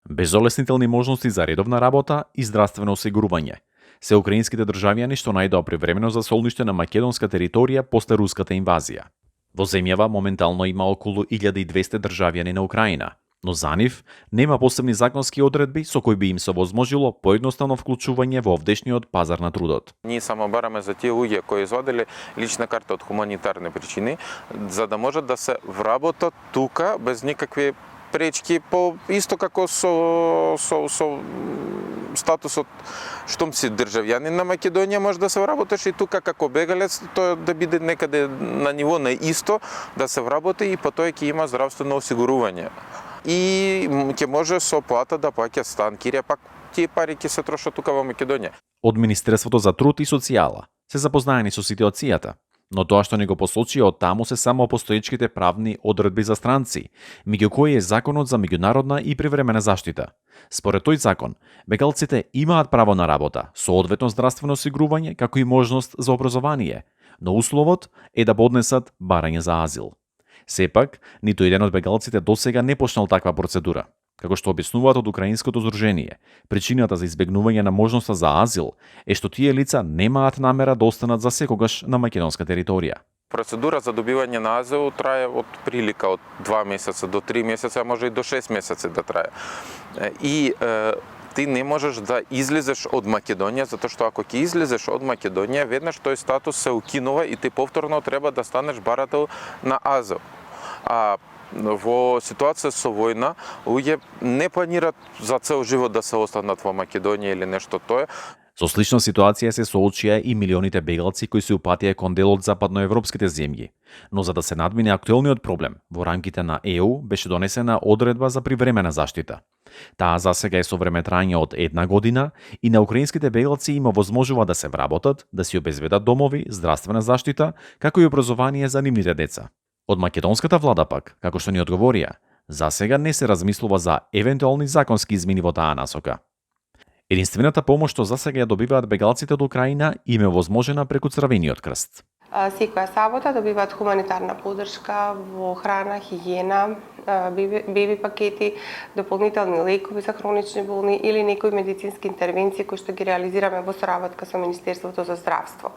Безолеснителни можности за редовна работа и здравствено осигурување се украинските државјани што најдоа привремено за солниште на македонска територија после руската инвазија. Во земјава моментално има околу 1200 државјани на Украина, но за нив нема посебни законски одредби со кои би им се возможило поедноставно вклучување во овдешниот пазар на трудот. Ние само бараме за тие луѓе кои извадиле лична карта од хуманитарни причини, за да можат да се вработат тука без никакви пречки, по исто како со статусот штом си државјанин на Македонија, може да се вработиш и тука како бегалец, тоа да биде некаде на ниво на исто, да се вработи и по тоа ќе има здравствено осигурување. И ќе може со плата да плаќа стан, кирија, пак тие пари ќе се трошат тука во Македонија. Од Министерството за труд и социјала се запознаени со ситуацијата, но тоа што не го посочи од таму се само постоечките правни одредби за странци, меѓу кои е Законот за меѓународна и привремена заштита. Според тој закон, бегалците имаат право на работа, соодветно здравствено осигурување, како и можност за образование, но условот е да поднесат барање за азил. Сепак, ниту еден од бегалците досега не почнал таква процедура. Како што објаснуваат од Украинското здружение, причината за избегнување на можноста за азил е што тие лица немаат намера да останат за секогаш на македонска територија. Процедура за добивање на азил трае од прилика од 2 месеца до 3 месеца, а може и до 6 месеци да трае. И ти не можеш да излезеш од Македонија, затоа што ако ќе излезеш од Македонија, веднаш тој статус се укинува и ти повторно треба да станеш барател на азил. А во ситуација со војна, луѓе не планираат за цел живот да се останат во Македонија или нешто тоа. Со слична ситуација се соочија и милионите бегалци кои се упатија кон дел од западноевропските земји. Но за да се надмине актуелниот проблем, во рамките на ЕУ беше донесена одредба за привремена заштита. Таа засега е со време трајање од 1 година и на украинските бегалци има возможува да се вработат, да си обезбедат домови, здравствена заштита, како и образование за нивните деца. Од македонската влада пак, како што ни одговорија, засега не се размислува за евентуални законски измени во таа насока. Единствената помош што засега ја добиваат бегалците од Украина им е возможена преку Црвениот крст. Секоја сабота добиваат хуманитарна поддршка во храна, хигиена, беби пакети, дополнителни лекови за хронични болни или некои медицински интервенции кои што ги реализираме во соработка со Министерството за здравство.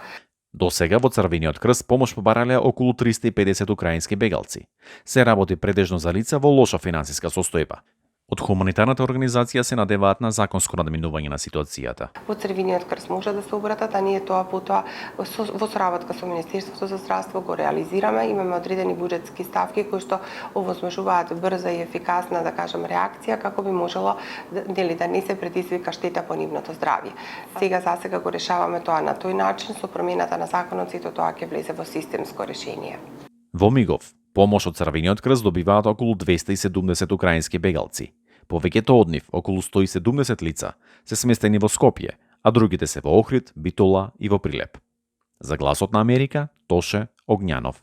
До сега во Црвениот крст помош побарале околу 350 украински бегалци. Се работи претежно за лица во лоша финансиска состојба. Од хуманитарната организација се надеваат на законско надминување на ситуацијата. Во Црвениот крст може да се обратат, а ние тоа потоа во соработка со Министерството за здравство го реализираме. Имаме одредени буџетски ставки кои што овозможуваат брза и ефикасна, да кажам, реакција како би можело да не се предизвика штета по нивното здравје. Засега го решаваме тоа на тој начин, со промената на законот сето тоа ќе влезе во системско решение. Во мигов, помош од Црвениот крст добиваат околу 270 украински бегалци. Повеќето од нив, околу 170 лица, се сместени во Скопје, а другите се во Охрид, Битола и во Прилеп. За Гласот на Америка, Тоше Огњанов.